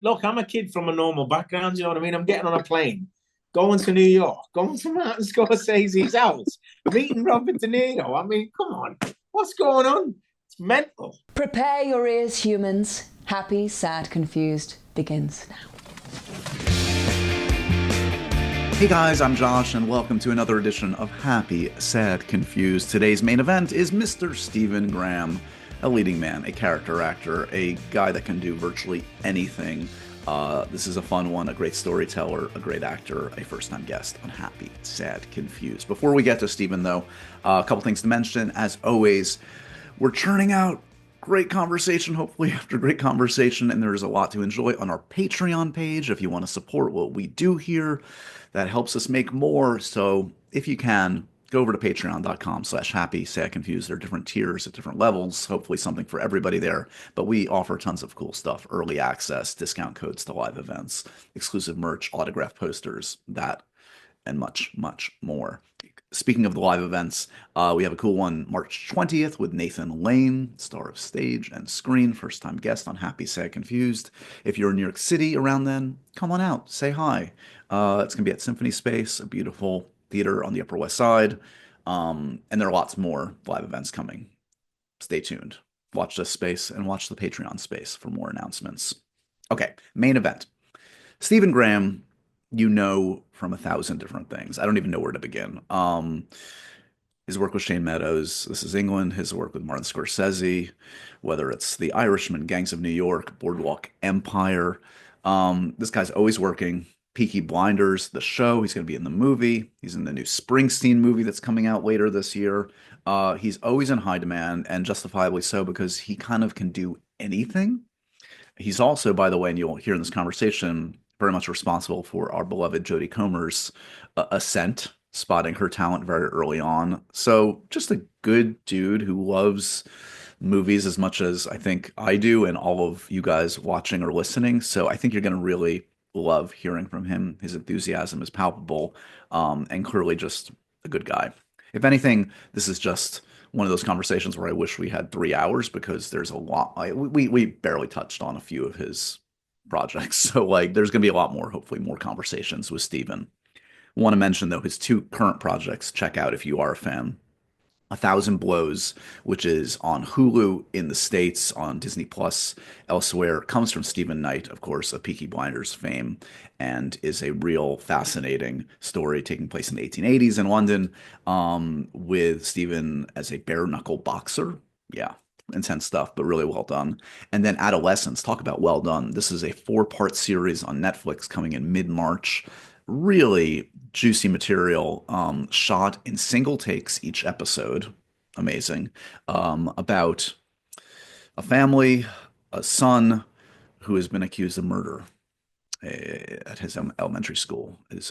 look, I'm a kid from a normal background. You know what I mean? I'm getting on a plane, going to New York, going to Martin Scorsese's house, meeting Robert De Niro. I mean, come on, what's going on? It's mental. Prepare your ears, humans. Happy, Sad, Confused begins now. Hey guys, I'm Josh, and welcome to another edition of Happy, Sad, Confused. Today's main event is Mr. Stephen Graham, a leading man, a character actor, a guy that can do virtually anything. This is a fun one, a great storyteller, a great actor, a first-time guest on Happy, Sad, Confused. Before we get to Stephen, though, a couple things to mention. As always, we're churning out great conversation, hopefully after great conversation, and there's a lot to enjoy on our Patreon page if you want to support what we do here. That helps us make more, so if you can, go over to patreon.com/happy, sad, confused. There are different tiers at different levels, hopefully something for everybody there, but we offer tons of cool stuff, early access, discount codes to live events, exclusive merch, autograph posters, that, and much, much more. Speaking of the live events, we have a cool one March 20th with Nathan Lane, star of stage and screen, first-time guest on Happy, Sad, Confused. If you're in New York City around then, come on out, say hi. It's going to be at Symphony Space, a beautiful theater on the Upper West Side. And there are lots more live events coming. Stay tuned. Watch this space and watch the Patreon space for more announcements. Okay, main event. Stephen Graham, you know from 1,000 different things. I don't even know where to begin. His work with Shane Meadows, This Is England, his work with Martin Scorsese, whether it's The Irishman, Gangs of New York, Boardwalk Empire. This guy's always working. Peaky Blinders, the show. He's going to be in the movie. He's in the new Springsteen movie that's coming out later this year. He's always in high demand, and justifiably so, because he kind of can do anything. He's also, by the way, and you'll hear in this conversation, very much responsible for our beloved Jodie Comer's ascent, spotting her talent very early on. So just a good dude who loves movies as much as I think I do and all of you guys watching or listening. So I think you're going to really love hearing from him. His enthusiasm is palpable, and clearly just a good guy. If anything, this is just one of those conversations where I wish we had 3 hours, because there's a lot. We barely touched on a few of his projects. So like there's going to be a lot more, hopefully more conversations with Stephen. I want to mention, though, his two current projects. Check out if you are a fan. 1,000 Blows, which is on Hulu in the States, on Disney Plus elsewhere, comes from Stephen Knight, of course, of Peaky Blinders fame, and is a real fascinating story taking place in the 1880s in London, with Stephen as a bare-knuckle boxer. Yeah, intense stuff, but really well done. And then Adolescence, talk about well done. This is a 4-part series on Netflix coming in mid-March. Really juicy material, shot in single takes each episode. Amazing. About a family, a son who has been accused of murder at his elementary school, his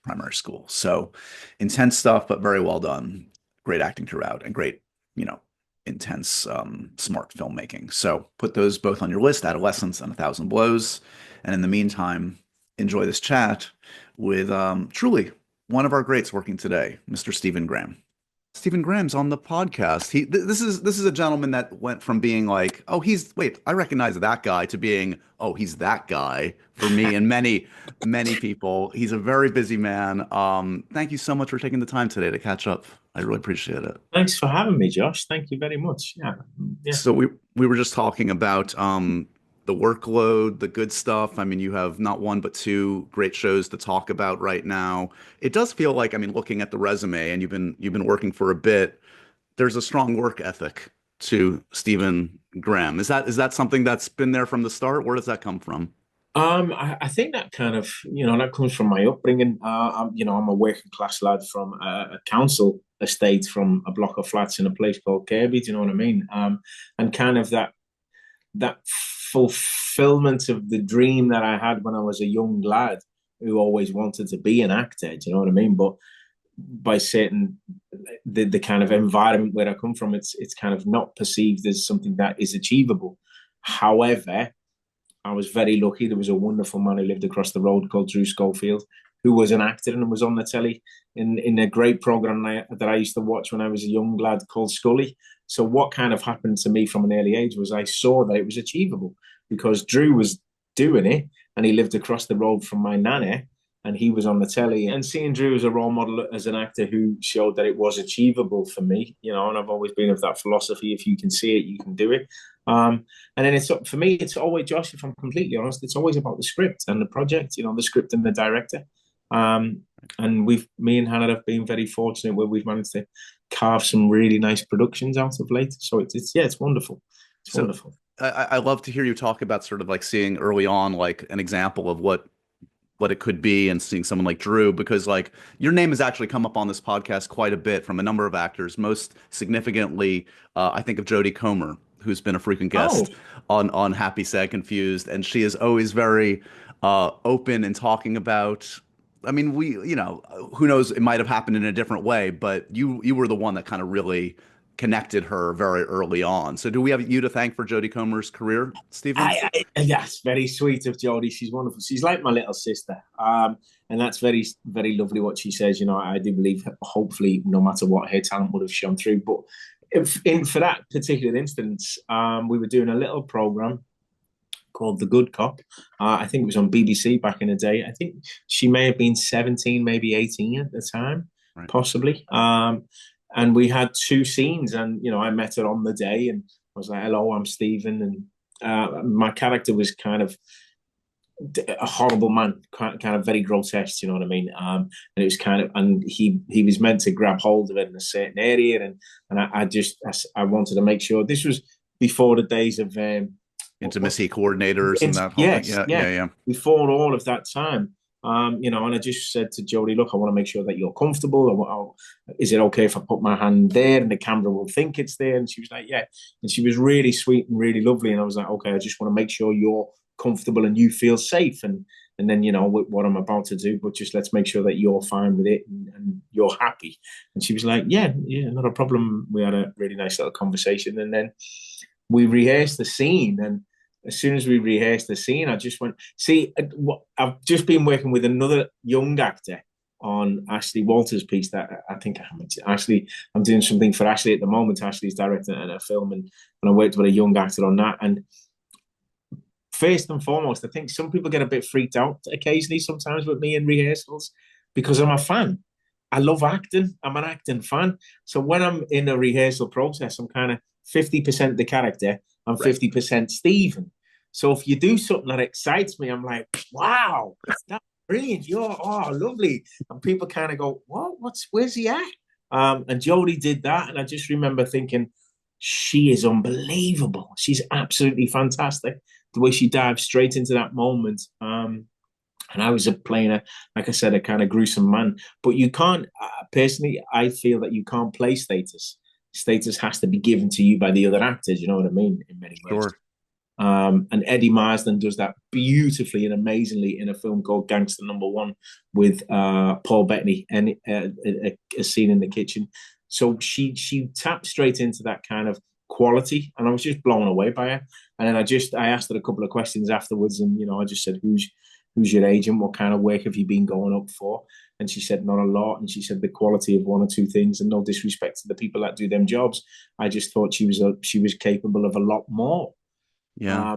primary school. So intense stuff, but very well done. Great acting throughout, and great, intense, smart filmmaking. So put those both on your list, Adolescence and 1,000 Blows. And in the meantime, enjoy this chat with truly one of our greats working today, Mr. Stephen Graham. Stephen Graham's on the podcast. This is a gentleman that went from being like, oh, I recognize that guy, to being, oh, he's that guy for me and many, many people. He's a very busy man. Thank you so much for taking the time today to catch up. I really appreciate it. Thanks for having me, Josh. Thank you very much. Yeah. So we were just talking about the workload, the good stuff. I mean, you have not one but two great shows to talk about right now. It does feel like, I mean, looking at the resume, and you've been working for a bit, there's a strong work ethic to Stephen Graham. Is that something that's been there from the start? Where does that come from? I think that kind of, that comes from my upbringing. I'm a working class lad from a council estate, from a block of flats in a place called Kirby. Do you know what I mean? And kind of that fulfillment of the dream that I had when I was a young lad who always wanted to be an actor. Do you know what I mean? But by certain the kind of environment where I come from, it's kind of not perceived as something that is achievable. However, I was very lucky. There was a wonderful man who lived across the road called Drew Schofield, who was an actor and was on the telly in a great program that I used to watch when I was a young lad called Scully. So what kind of happened to me from an early age was I saw that it was achievable, because Drew was doing it, and he lived across the road from my nana, and he was on the telly. And seeing Drew as a role model, as an actor who showed that it was achievable for me, you know, and I've always been of that philosophy: if you can see it, you can do it. And then for me, it's always, Josh, if I'm completely honest, it's always about the script and the project, you know, the script and the director. And me and Hannah have been very fortunate where we've managed to carve some really nice productions out of late. So it's wonderful. It's wonderful. I love to hear you talk about sort of like seeing early on, like an example of what it could be, and seeing someone like Drew, because like your name has actually come up on this podcast quite a bit from a number of actors, most significantly, I think of Jodie Comer, who's been a frequent guest on Happy, Sad, Confused. And she is always very open in talking about, I mean, you know, who knows, it might have happened in a different way, but you were the one that kind of really connected her very early on. So do we have you to thank for Jodie Comer's career, Stephen? Yes, very sweet of Jodie. She's wonderful. She's like my little sister. And that's very, very lovely what she says. You know, I do believe, hopefully, no matter what, her talent would have shone through. But for that particular instance, we were doing a little program called The Good Cop. I think it was on BBC back in the day. I think she may have been 17, maybe 18 at the time, right, possibly. And we had 2 scenes, and, you know, I met her on the day and I was like, hello, I'm Stephen. And my character was kind of a horrible man, kind of very grotesque, you know what I mean? And it was kind of, and he was meant to grab hold of it in a certain area. And I wanted to make sure. This was before the days of intimacy coordinators and that whole thing. Yeah. Before all of that time. You know, and I just said to Jodie, look, I want to make sure that you're comfortable. Is it okay if I put my hand there and the camera will think it's there? And she was like, yeah. And she was really sweet and really lovely. And I was like, okay, I just want to make sure you're comfortable and you feel safe. And then, you know, what I'm about to do, but just let's make sure that you're fine with it and you're happy. And she was like, yeah, not a problem. We had a really nice little conversation. And then we rehearsed the scene, and as soon as we rehearsed the scene, I just went, see, I've just been working with another young actor on Ashley Walters' piece that I think I mentioned. Ashley, I'm doing something for Ashley at the moment. Ashley's directing a film, and I worked with a young actor on that. And first and foremost, I think some people get a bit freaked out occasionally sometimes with me in rehearsals because I'm a fan. I love acting. I'm an acting fan. So when I'm in a rehearsal process, I'm kind of 50% the character, I'm 50% Stephen. So if you do something that excites me, I'm like, wow, that's brilliant. You're lovely. And people kind of go, what? Where's he at? And Jodie did that. And I just remember thinking, she is unbelievable. She's absolutely fantastic. The way she dives straight into that moment. And I was playing like I said, a kind of gruesome man. But you can't, personally, I feel that you can't play status. Status has to be given to you by the other actors, you know what I mean, in many ways. Sure. And Eddie Marsden does that beautifully and amazingly in a film called Gangster Number One with Paul Bettany, and a scene in the kitchen. So she tapped straight into that kind of quality, and I was just blown away by her. And then I asked her a couple of questions afterwards, and, you know, I just said, who's your agent? What kind of work have you been going up for? And she said, not a lot. And she said the quality of 1 or 2 things, and no disrespect to the people that do them jobs. I just thought she was capable of a lot more. Yeah.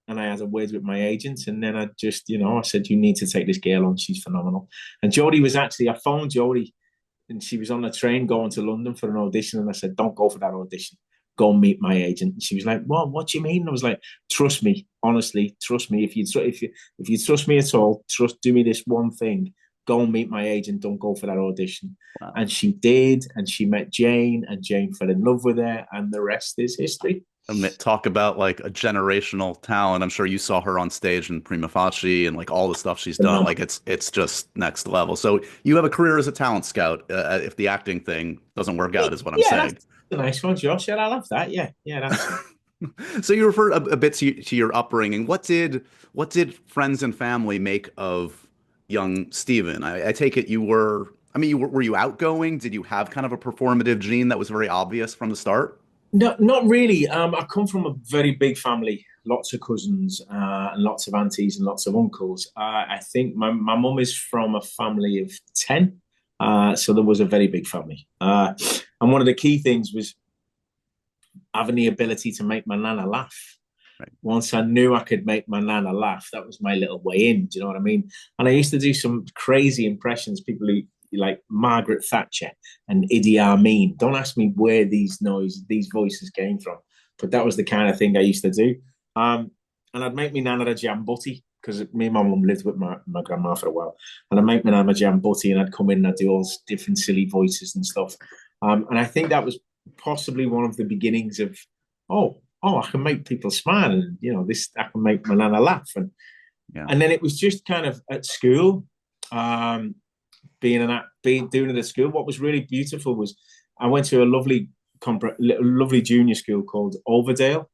And I had a word with my agent, and then I just, you know, I said, you need to take this girl on. She's phenomenal. And Jodie was actually, I phoned Jodie, and she was on the train going to London for an audition. And I said, don't go for that audition. Go meet my agent. And she was like, well, what do you mean? And I was like, trust me, honestly, trust me. If you trust me at all, do me this one thing. Go and meet my agent. Don't go for that audition. Wow. And she did, and she met Jane, and Jane fell in love with her, and the rest is history. Talk about like a generational talent. I'm sure you saw her on stage in Prima Facie and like all the stuff she's done. Like it's just next level. So you have a career as a talent scout. If the acting thing doesn't work out, is what I'm saying. That's a nice one, Josh. Yeah, I love that. Yeah, that's. So you referred a bit to your upbringing. What did friends and family make of young Stephen? I take it were you outgoing? Did you have kind of a performative gene that was very obvious from the start? No, not really. I come from a very big family, lots of cousins and lots of aunties and lots of uncles. I think my mum is from a family of 10, so there was a very big family. And one of the key things was having the ability to make my nana laugh. Once I knew I could make my nana laugh, that was my little way in. Do you know what I mean? And I used to do some crazy impressions, people who like Margaret Thatcher and Idi Amin. Don't ask me where these voices came from, but that was the kind of thing I used to do. And I'd make me nana a jam butty, because me and my mum lived with my grandma for a while. And I'd make me nana a jam butty, and I'd come in and I'd do all different silly voices and stuff. And I think that was possibly one of the beginnings of, oh, I can make people smile, and this, I can make my nana laugh, and then it was just kind of at school, doing it at school. What was really beautiful was I went to a lovely junior school called Overdale,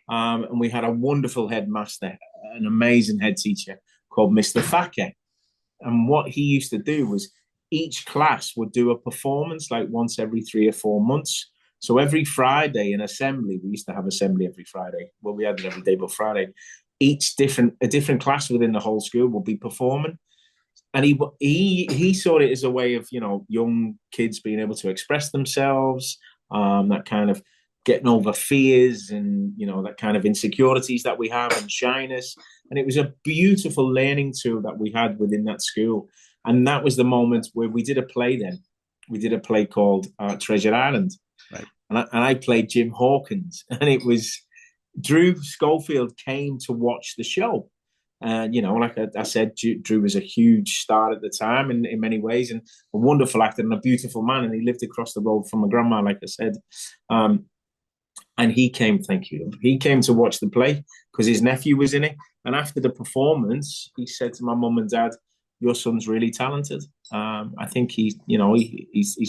and we had a wonderful headmaster, an amazing head teacher called Mr. Thacker, and what he used to do was each class would do a performance like once every 3 or 4 months. So every Friday in assembly, we used to have assembly every Friday. Well, we had it every day, but Friday, a different class within the whole school will be performing. And he saw it as a way of, young kids being able to express themselves, that kind of getting over fears and, that kind of insecurities that we have and shyness. And it was a beautiful learning tool that we had within that school. And that was the moment where we did a play then. We did a play called Treasure Island. Right. And I played Jim Hawkins, and it was Drew Schofield came to watch the show. Like I said, Drew was a huge star at the time in many ways, and a wonderful actor and a beautiful man. And he lived across the road from my grandma, like I said. And he came, thank you. He came to watch the play because his nephew was in it. And after the performance, he said to my mum and dad, "Your son's really talented. I think he's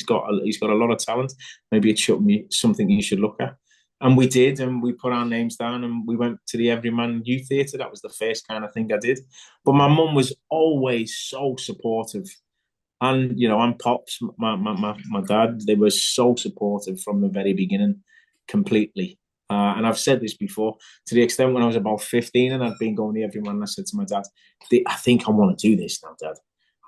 got a lot of talent. Maybe it should be something you should look at." And we did, and we put our names down, and we went to the Everyman Youth Theatre. That was the first kind of thing I did. But my mum was always so supportive, and and Pops, my dad, they were so supportive from the very beginning, completely. And I've said this before, to the extent when I was about 15 and I'd been going to Everyman, and I said to my dad, "I think I want to do this now, Dad.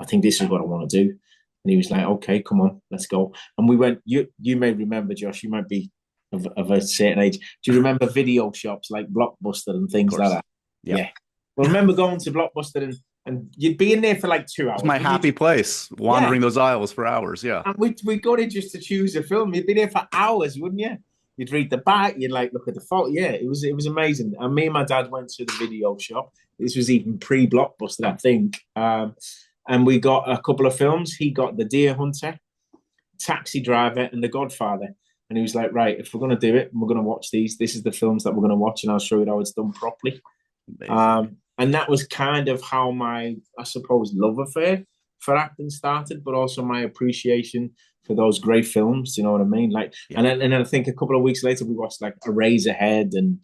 I think this is what I want to do." And he was like, "Okay, come on, let's go." And we went. You may remember, Josh. You might be of a certain age. Do you remember video shops like Blockbuster and things like that? Yep. Yeah. Well, I remember going to Blockbuster and you'd be in there for like 2 hours. It's my happy place, wandering those aisles for hours. Yeah. And we got in just to choose a film. You'd be there for hours, wouldn't you? You'd read the back, you'd like look at the photo. Yeah, it was amazing. And me and my dad went to the video shop. This was even pre-Blockbuster, I think. And we got a couple of films. He got The Deer Hunter, Taxi Driver, and The Godfather. And he was like, "Right, if we're going to do it, we're going to watch these. This is the films that we're going to watch, and I'll show you how it's done properly." And that was kind of how my, I suppose, love affair for acting started, but also my appreciation for those great films. You know what I mean? Like, and then I think a couple of weeks later we watched like Eraserhead, and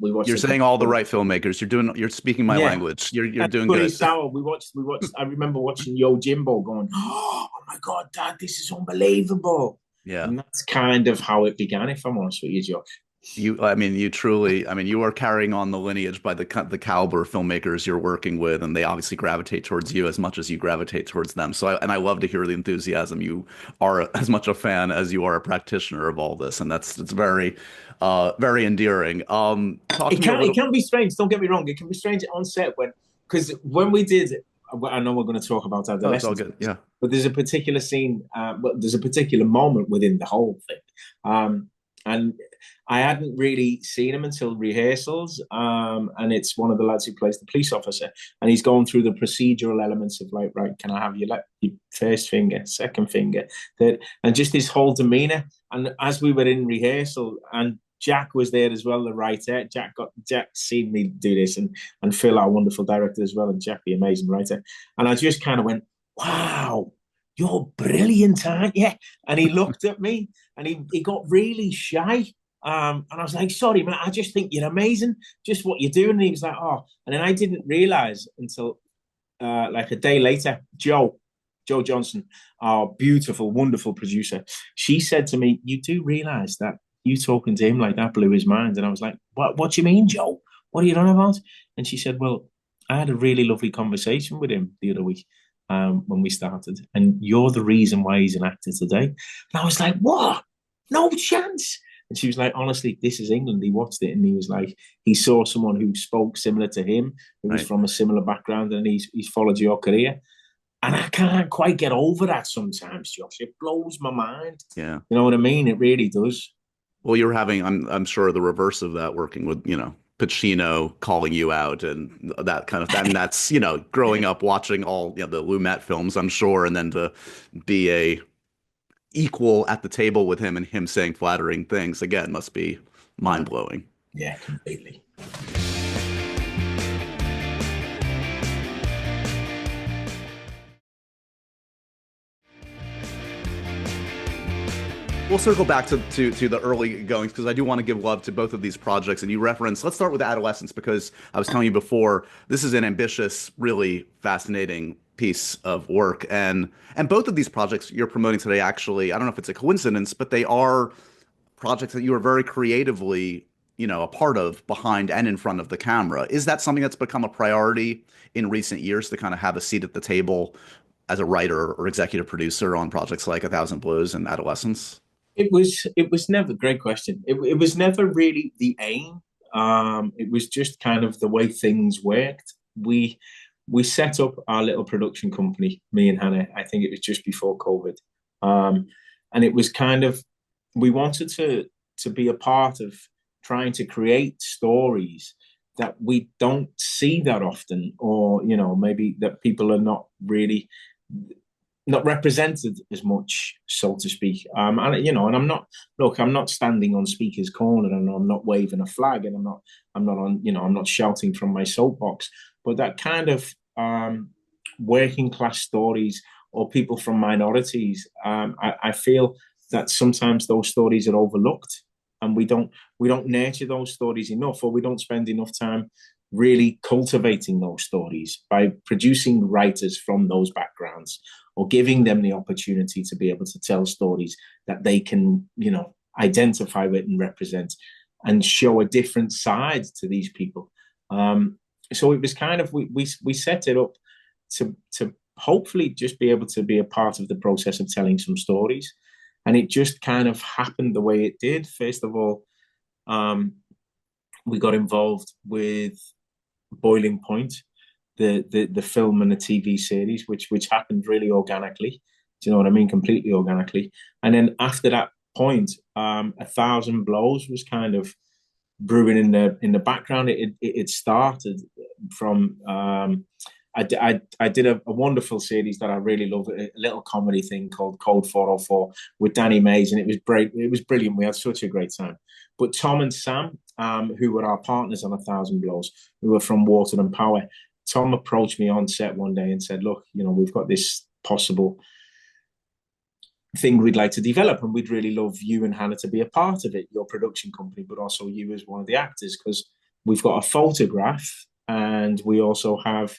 we watched. You're saying all the right filmmakers. You're speaking my language. You're doing good. Sour. We watched. I remember watching Yo Jimbo, going, "Oh my God, Dad, this is unbelievable." Yeah, and that's kind of how it began. If I'm honest with you, Josh. You are carrying on the lineage by the caliber of filmmakers you're working with, and they obviously gravitate towards you as much as you gravitate towards them. So, I love to hear the enthusiasm. You are as much a fan as you are a practitioner of all this, and it's very, very endearing. It can be strange. Don't get me wrong. It can be strange on set because when we did. I know we're going to talk about adolescence. That's all good. Yeah, but there's a particular scene. There's a particular moment within the whole thing. And I hadn't really seen him until rehearsals. And it's one of the lads who plays the police officer. And he's going through the procedural elements of like, right, can I have your first finger, second finger, third, and just his whole demeanor. And as we were in rehearsal, and Jack was there as well, the writer. Jack seen me do this, and Phil, our wonderful director as well, and Jack, the amazing writer. And I just kind of went, "Wow, you're brilliant, aren't you?" And he looked at me, and he got really shy. And I was like, "Sorry, man, I just think you're amazing, just what you're doing." And he was like, "Oh," and then I didn't realize until like a day later, Jo Johnson, our beautiful, wonderful producer, she said to me, "You do realize that you talking to him like that blew his mind?" And I was like, What do you mean, Joe? What are you on about?" And she said, "Well, I had a really lovely conversation with him the other week when we started, and you're the reason why he's an actor today." And I was like, "What? No chance." And she was like, honestly, this is England. He watched it and he was like, he saw someone who spoke similar to him, who was from a similar background, and he's followed your career. And I can't quite get over that sometimes, Josh. It blows my mind. Yeah. You know what I mean? It really does. Well, you're having, I'm sure, the reverse of that, working with, Pacino calling you out and that kind of thing. And that's, growing up watching all, the Lumet films, I'm sure, and then to be a equal at the table with him and him saying flattering things, again, must be mind-blowing. Yeah, completely. We'll circle back to the early goings because I do want to give love to both of these projects. And you reference, let's start with Adolescence, because I was telling you before, this is an ambitious, really fascinating piece of work. And both of these projects you're promoting today, actually, I don't know if it's a coincidence, but they are projects that you are very creatively, a part of, behind and in front of the camera. Is that something that's become a priority in recent years, to kind of have a seat at the table as a writer or executive producer on projects like A Thousand Blues and Adolescence? It was never, great question. It was never really the aim. It was just kind of the way things worked. We set up our little production company, me and Hannah. I think it was just before COVID, and it was kind of, we wanted to be a part of trying to create stories that we don't see that often, or maybe that people are not really not represented as much, so to speak. And I'm not standing on speaker's corner, and I'm not waving a flag, and I'm not shouting from my soapbox. But that kind of working class stories, or people from minorities, I feel that sometimes those stories are overlooked, and we don't nurture those stories enough, or we don't spend enough time really cultivating those stories by producing writers from those backgrounds, or giving them the opportunity to be able to tell stories that they can, identify with and represent, and show a different side to these people. So it was kind of, we set it up to hopefully just be able to be a part of the process of telling some stories. And it just kind of happened the way it did. First of all, we got involved with Boiling Point, the film and the TV series, which happened really organically. Do you know what I mean? Completely organically. And then after that point, A Thousand Blows was kind of brewing in the background. It started from I did a wonderful series that I really love, a little comedy thing called Code 404 with Danny Mays, and it was brilliant. We had such a great time. But Tom and Sam, who were our partners on A Thousand Blows, who were from Water and Power, Tom approached me on set one day and said, look, we've got this possible thing we'd like to develop, and we'd really love you and Hannah to be a part of it, your production company, but also you as one of the actors, because we've got a photograph, and we also have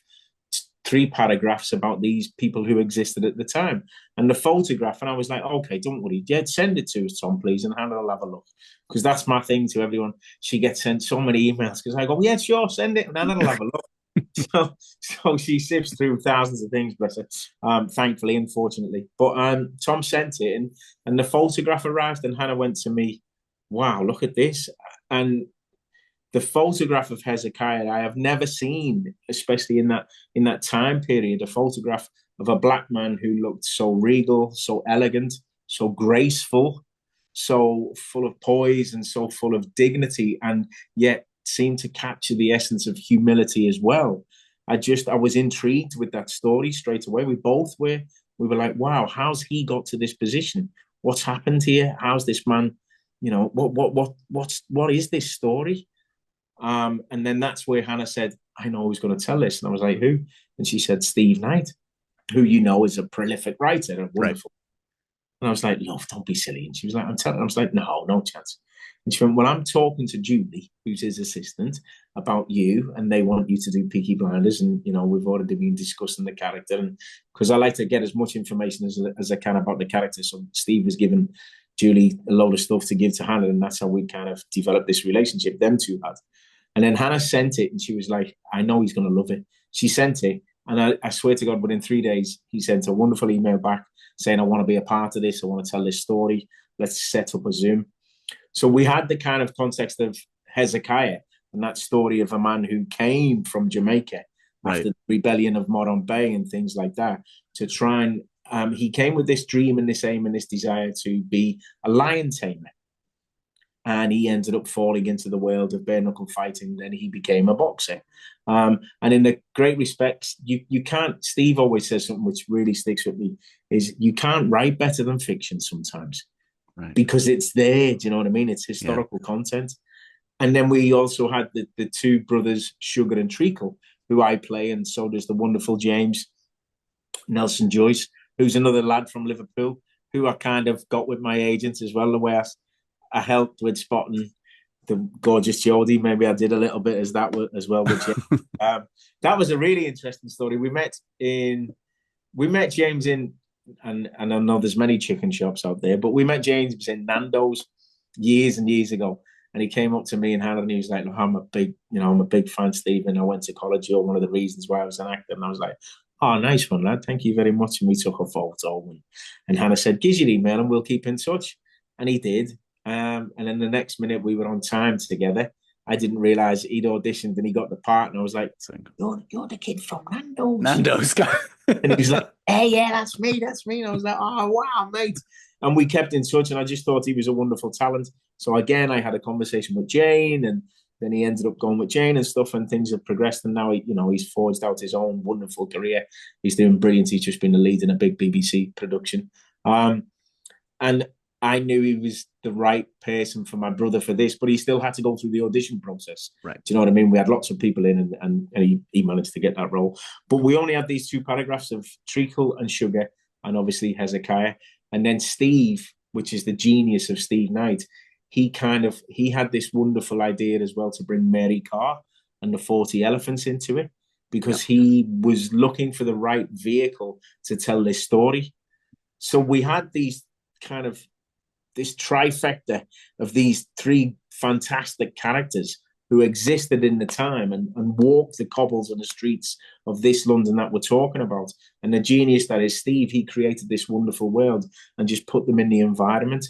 3 paragraphs about these people who existed at the time. And the photograph, and I was like, okay, don't worry, send it to us, Tom, please, and Hannah will have a look. Because that's my thing to everyone. She gets sent so many emails, because I go, yeah, sure, send it, and Hannah will have a look. So she sifts through thousands of things, bless her, thankfully, unfortunately. But Tom sent it, and the photograph arrived, and Hannah went to me, wow, look at this. And the photograph of Hezekiah I have never seen, especially in that time period, a photograph of a black man who looked so regal, so elegant, so graceful, so full of poise and so full of dignity, and yet seemed to capture the essence of humility as well. I was intrigued with that story straight away. We both were. We were like, wow, how's he got to this position? What's happened here? How's this man, what is this story? And then that's where Hannah said, I know who's going to tell this. And I was like, who? And she said, Steve Knight, who is a prolific writer and wonderful. Right. And I was like, love, don't be silly. And she was like, I'm telling. I was like, no chance. And she went, well, I'm talking to Julie, who's his assistant, about you, and they want you to do Peaky Blinders. And, we've already been discussing the character. And because I like to get as much information as I can about the character. So Steve was giving Julie a load of stuff to give to Hannah, and that's how we kind of developed this relationship them two had. And then Hannah sent it, and she was like, I know he's going to love it. She sent it, and I swear to God, within 3 days, he sent a wonderful email back saying, I want to be a part of this. I want to tell this story. Let's set up a Zoom. So we had the kind of context of Hezekiah and that story of a man who came from Jamaica after the rebellion of Moron Bay and things like that, to try and he came with this dream and this aim and this desire to be a lion tamer. And he ended up falling into the world of bare knuckle fighting. Then he became a boxer. And in the great respects, you can't, Steve always says something which really sticks with me, is you can't write better than fiction sometimes. Right. Because it's there, do you know what I mean? It's historical content. And then we also had the two brothers, Sugar and Treacle, who I play, and so does the wonderful James Nelson Joyce, who's another lad from Liverpool, who I kind of got with my agents as well, the way I helped with spotting the gorgeous Jodie. Maybe I did a little bit as well with you. That was a really interesting story. We met James in, and I know there's many chicken shops out there, but we met James in Nando's years and years ago. And he came up to me and Hannah, and he was like, "Look, I'm a big fan, Stephen. I went to college. You're one of the reasons why I was an actor." And I was like, "Oh, nice one, lad. Thank you very much." And we took a photo. And Hannah said, "Give your email and we'll keep in touch." And he did. And then the next minute we were on time together. I didn't realize he'd auditioned and he got the part. And I was like, "You're the kid from Nando's." Nando's guy. And he was like, "Hey, yeah, that's me. And I was like, "Oh, wow, mate." And we kept in touch, and I just thought he was a wonderful talent. So again, I had a conversation with Jane, and then he ended up going with Jane and stuff, and things have progressed. And now he's forged out his own wonderful career. He's doing brilliant. He's just been the lead in a big BBC production. And I knew he was the right person for my brother for this, but he still had to go through the audition process. Right. Do you know what I mean? We had lots of people in, and he managed to get that role. But we only had these two paragraphs of Treacle and Sugar, and obviously Hezekiah. And then Steve, which is the genius of Steve Knight, he had this wonderful idea as well to bring Mary Carr and the 40 Elephants into it, because he was looking for the right vehicle to tell this story. So we had this trifecta of these three fantastic characters who existed in the time and walked the cobbles and the streets of this London that we're talking about. And the genius that is Steve, he created this wonderful world and just put them in the environment.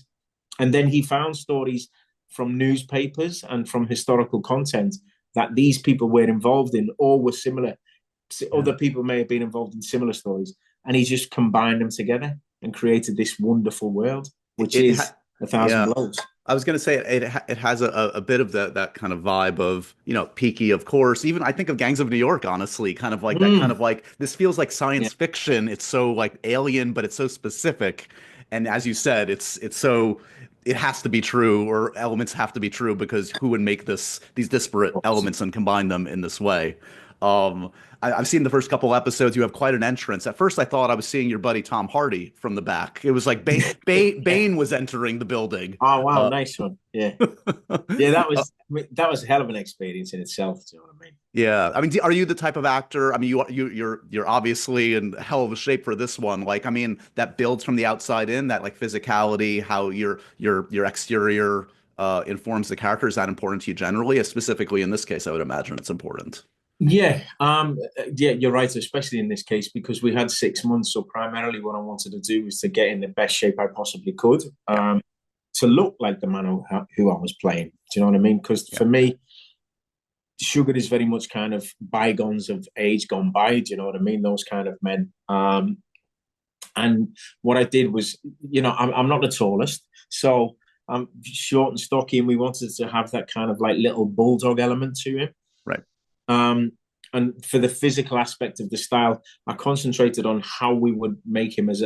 And then he found stories from newspapers and from historical content that these people were involved in or were similar. Other people may have been involved in similar stories. And he just combined them together and created this wonderful world, which is 1,000 Blows. I was going to say it has a bit of that kind of vibe of, Peaky, of course. Even I think of Gangs of New York, honestly, kind of like that kind of like, this feels like science fiction. It's so like alien, but it's so specific. And as you said, it has to be true, or elements have to be true, because who would make these disparate elements and combine them in this way? I've seen the first couple episodes. You have quite an entrance. At first, I thought I was seeing your buddy Tom Hardy from the back. It was like Bane was entering the building. Oh wow, nice one. Yeah, yeah. That was a hell of an experience in itself. Do you know what I mean? Yeah, I mean, are you the type of actor? I mean, you're obviously in hell of a shape for this one. Like, I mean, that builds from the outside in. That like physicality, how your exterior informs the character. Is that important to you generally? Specifically in this case, I would imagine it's important. Yeah, you're right, especially in this case, because we had 6 months. So primarily what I wanted to do was to get in the best shape I possibly could, to look like the man who I was playing. Do you know what I mean? Because for me, Sugar is very much kind of bygones of age gone by. Do you know what I mean? Those kind of men. And what I did was, I'm not the tallest, so I'm short and stocky, and we wanted to have that kind of like little bulldog element to him. Right. And for the physical aspect of the style, I concentrated on how we would make him as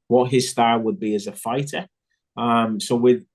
what his style would be as a fighter. So with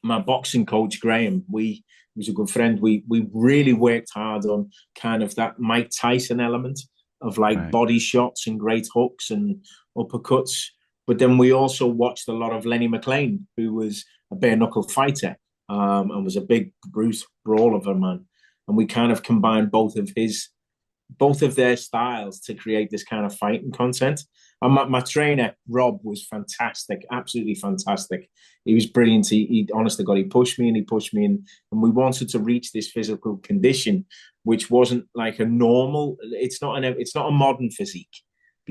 my boxing coach, Graham, he was a good friend. We really worked hard on kind of that Mike Tyson element of like body shots and great hooks and uppercuts. But then we also watched a lot of Lenny McLean, who was a bare knuckle fighter, and was a big brute brawl of a man. And we kind of combined both of their styles to create this kind of fighting content. And my trainer, Rob, was fantastic, absolutely fantastic. He was brilliant. He honest to God, he pushed me and we wanted to reach this physical condition, which wasn't like a normal, it's not a modern physique.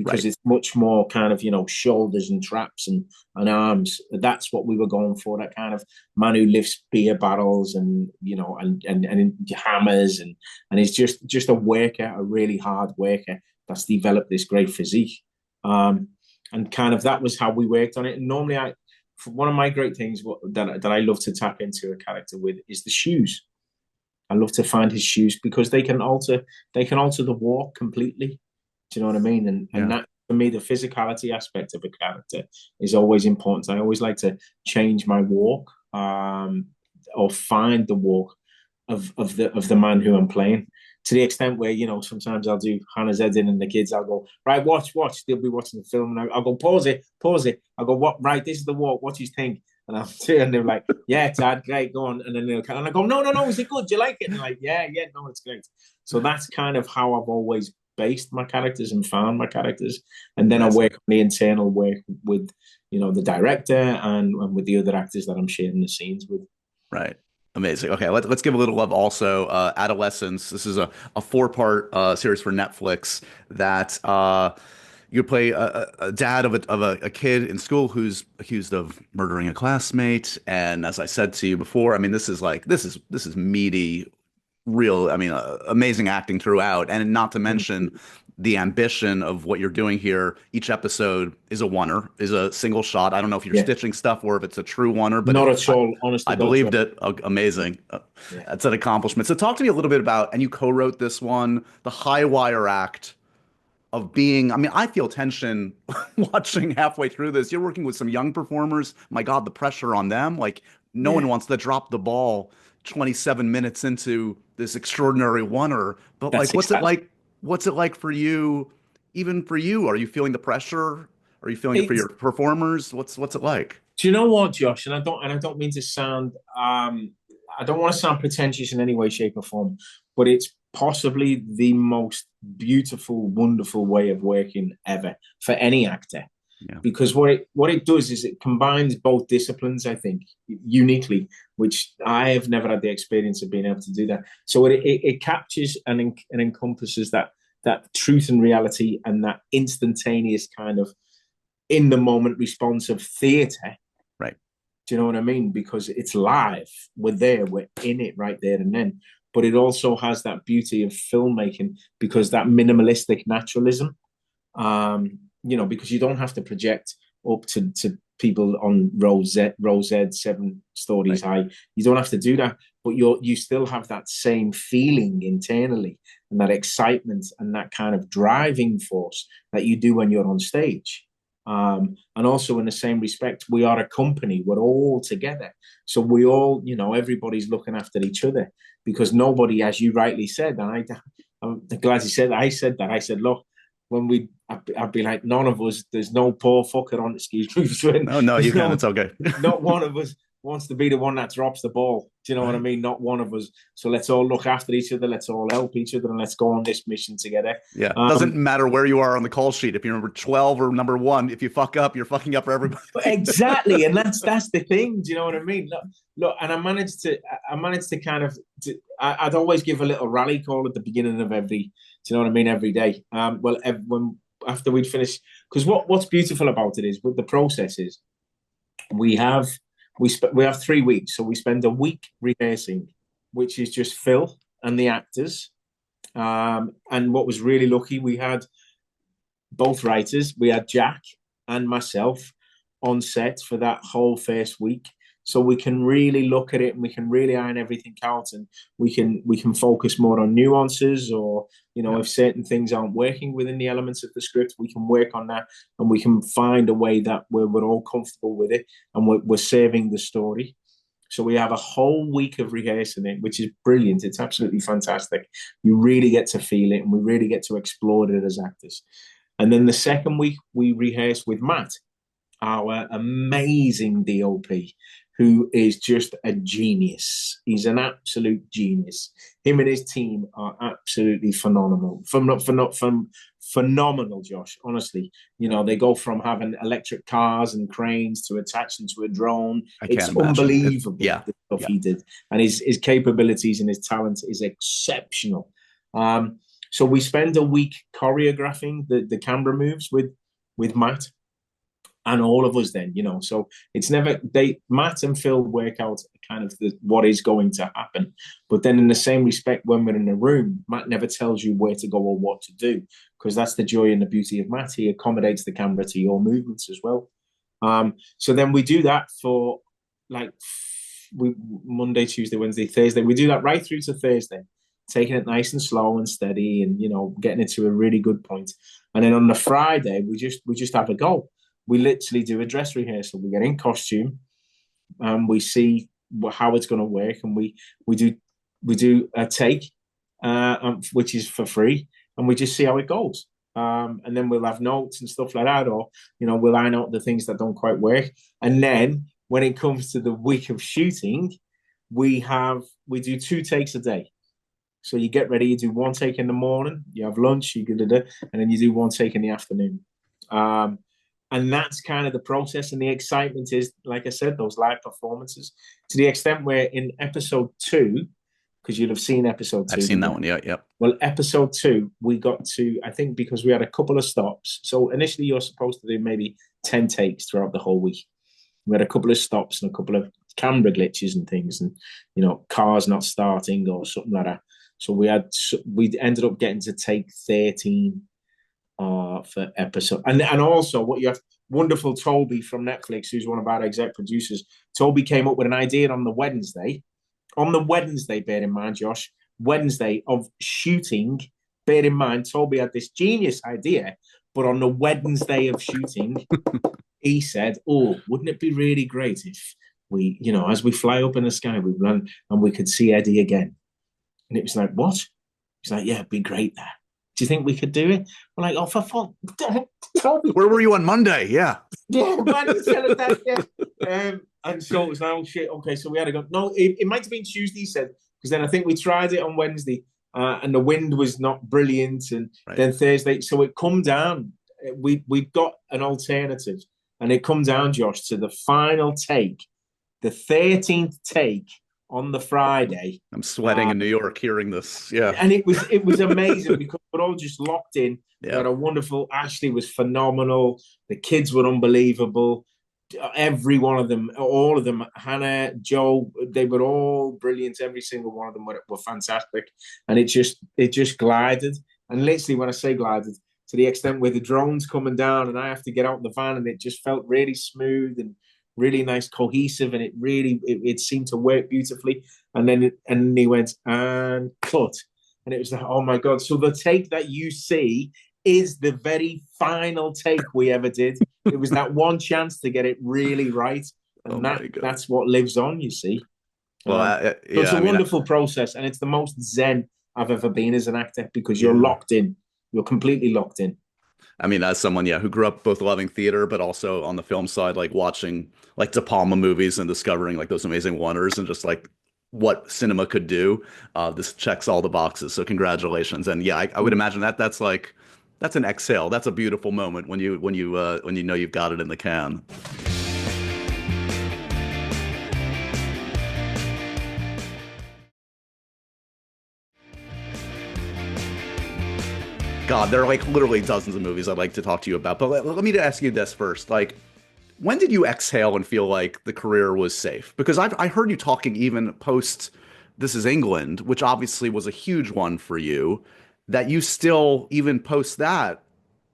because it's much more kind of, shoulders and traps and arms. That's what we were going for, that kind of man who lifts beer barrels and, and hammers and is just a worker, a really hard worker that's developed this great physique. And kind of that was how we worked on it. And normally one of my great things that I love to tap into a character with is the shoes. I love to find his shoes because they can alter the walk completely. Do you know what I mean? And that, for me, the physicality aspect of a character is always important. I always like to change my walk, or find the walk of the man who I'm playing, to the extent where, sometimes I'll do Hannah's Head In and the kids, I'll go, right, watch. They'll be watching the film and I'll go, pause it. I'll go, what? Right, this is the walk. What do you think? And they're like, yeah, Dad, great, go on. And then and I go, no, is it good? Do you like it? And they're like, yeah, no, it's great. So that's kind of how I've always based my characters and found my characters. And then I work on the internal work with, the director and with the other actors that I'm sharing the scenes with. Right. Amazing. Okay, let's give a little love also. Adolescence. This is a 4-part series for Netflix that you play a dad of a kid in school who's accused of murdering a classmate. And as I said to you before, I mean, this is meaty, real. I mean, amazing acting throughout, and not to mention the ambition of what you're doing here. Each episode is a single shot. I don't know if you're stitching stuff or if it's a true oneer, but not at all. Honestly, I believed it. Amazing. That's an accomplishment. So talk to me a little bit about, and you co-wrote this one, the high wire act of being, I mean, I feel tension watching halfway through this. You're working with some young performers. My God, the pressure on them. Like, no one wants to drop the ball 27 minutes into this extraordinary oneer. But like, what's it like for you, even for you? Are you feeling the pressure? Are you feeling it for your performers? What's it like? Do you know what, Josh? And I don't mean to sound, I don't want to sound pretentious in any way, shape, or form, but it's possibly the most beautiful, wonderful way of working ever for any actor. Yeah. Because what it does is it combines both disciplines, I think, uniquely, which I have never had the experience of being able to do that. So it captures and encompasses that truth and reality and that instantaneous kind of in the moment response of theatre. Right. Do you know what I mean? Because it's live. We're there. We're in it right there and then. But it also has that beauty of filmmaking because that minimalistic naturalism, because you don't have to project up to people on row Z 7 stories high. You don't have to do that, but you still have that same feeling internally and that excitement and that kind of driving force that you do when you're on stage. And also in the same respect, we are a company. We're all together. So we all, everybody's looking after each other because nobody, as you rightly said, and I'm glad you said that. I said that. I said, look, I'd be like, none of us, there's no poor fucker on, excuse me. No, you can, it's okay. Not one of us wants to be the one that drops the ball. Do you know what I mean? Not one of us. So let's all look after each other. Let's all help each other and let's go on this mission together. Yeah. Doesn't matter where you are on the call sheet. If you're number 12 or number 1, if you fuck up, you're fucking up for everybody. Exactly. And that's the thing. Do you know what I mean? Look, and I managed to kind of, I'd always give a little rally call at the beginning of every, do you know what I mean? Every day. After we'd finished, because what's beautiful about it is with the process is we have 3 weeks. So we spend a week rehearsing, which is just Phil and the actors. And what was really lucky, we had both writers. We had Jack and myself on set for that whole first week. So we can really look at it and we can really iron everything out and we can focus more on nuances or, if certain things aren't working within the elements of the script, we can work on that and we can find a way that we're all comfortable with it and we're serving the story. So we have a whole week of rehearsing it, which is brilliant. It's absolutely fantastic. You really get to feel it and we really get to explore it as actors. And then the second week we rehearse with Matt, our amazing DOP, who is just a genius. He's an absolute genius. Him and his team are absolutely phenomenal. Phenomenal, Josh, honestly. They go from having electric cars and cranes to attaching to a drone. It's unbelievable the stuff he did. And his capabilities and his talent is exceptional. And So we spend a week choreographing the camera moves with Matt and all of us then, so it's never Matt and Phil work out kind of what is going to happen, but then in the same respect, when we're in a room, Matt never tells you where to go or what to do, because that's the joy and the beauty of Matt. He accommodates the camera to your movements as well. So then we do that for like Monday, Tuesday, Wednesday, Thursday. We do that right through to Thursday, taking it nice and slow and steady, and getting it to a really good point. And then on the Friday, we just have a go. We literally do a dress rehearsal. We get in costume, and we see how it's going to work, and we do a take, which is for free, and we just see how it goes. And then we'll have notes and stuff like that, or we'll line out the things that don't quite work. And then when it comes to the week of shooting, we do 2 takes a day. So you get ready, you do 1 take in the morning, you have lunch, and then you do 1 take in the afternoon. And that's kind of the process. And the excitement is, like I said, those live performances, to the extent where in episode 2, because you'll have seen episode 2. I've seen that one, yeah, yep. Well, episode 2, we got to, I think, because we had a couple of stops. So initially you're supposed to do maybe 10 takes throughout the whole week. We had a couple of stops and a couple of camera glitches and things, and, cars not starting or something like that. So we ended up getting to take 13 for episode. And also what you have, wonderful Toby from Netflix, who's one of our exec producers. Toby came up with an idea on the Wednesday, bear in mind, Josh, Wednesday of shooting, bear in mind, Toby had this genius idea, but on the Wednesday of shooting, he said, wouldn't it be really great if we, as we fly up in the sky, we run and we could see Eddie again. And it was like, what? He's like, yeah, it'd be great there. Do you think we could do it? We're like, for fuck. Where were you on Monday? Yeah. Yeah, why did you tell us that? Yeah. And so it was like, shit, okay, so we had to go. No, it might have been Tuesday, he said, because then I think we tried it on Wednesday, and the wind was not brilliant, and then Thursday, so it come down. We've got an alternative, and it come down, Josh, to the final take, the 13th take, on the Friday. I'm sweating in New York hearing this. Yeah. And it was amazing because we're all just locked in. Yeah. We had a wonderful, Ashley was phenomenal. The kids were unbelievable. Every one of them, all of them, Hannah, Joe, they were all brilliant. Every single one of them were fantastic. And it just glided. And literally when I say glided, to the extent where the drone's coming down and I have to get out the van, and it just felt really smooth and really nice, cohesive, and it seemed to work beautifully. And then he went and cut, and it was like, oh my God. So the take that you see is the very final take we ever did. It was that one chance to get it really right, and that's what lives on, you see. Well, it's a wonderful process, and it's the most zen I've ever been as an actor, because you're locked in. You're completely locked in. I mean, as someone, who grew up both loving theater, but also on the film side, like watching like De Palma movies and discovering like those amazing wonders and just like what cinema could do. This checks all the boxes. So congratulations. And yeah, I would imagine that's an exhale. That's a beautiful moment when you know you've got it in the can. God, there are like literally dozens of movies I'd like to talk to you about, but let me ask you this first. Like, when did you exhale and feel like the career was safe? Because I heard you talking even post This Is England, which obviously was a huge one for you, that you still, even post that,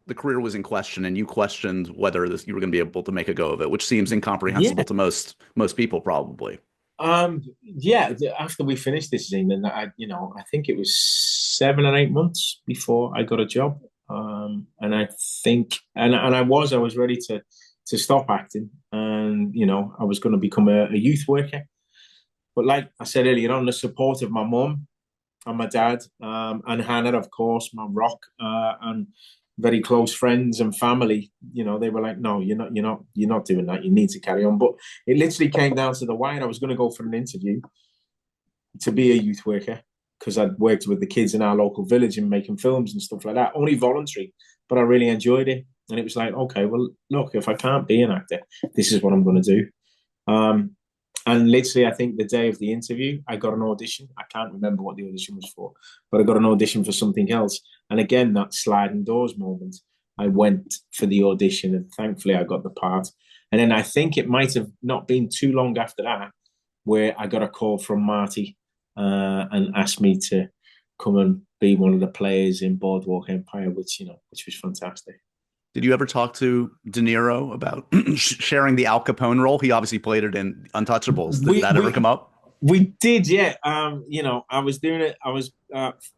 the career was in question and you questioned whether you were going to be able to make a go of it, which seems incomprehensible to most people probably. Yeah, after we finished This Is England, I think it was 7 or 8 months before I got a job. And I think, and I was ready to stop acting, and I was going to become a youth worker. But like I said earlier on, the support of my mum and my dad, and Hannah, of course, my rock, and very close friends and family, they were like, no, you're not doing that. You need to carry on. But it literally came down to the wire. I was going to go for an interview to be a youth worker, because I'd worked with the kids in our local village and making films and stuff like that, only voluntary, but I really enjoyed it. And it was like, okay, well, look, if I can't be an actor, this is what I'm going to do. And literally, I think the day of the interview, I got an audition. I can't remember what the audition was for, but I got an audition for something else. And again, that sliding doors moment, I went for the audition and thankfully I got the part. And then I think it might have not been too long after that where I got a call from Marty and asked me to come and be one of the players in Boardwalk Empire, which was fantastic. Did you ever talk to DeNiro about sharing the Al Capone role? He obviously played it in Untouchables. Did that ever come up? We did, yeah. I was doing it. I was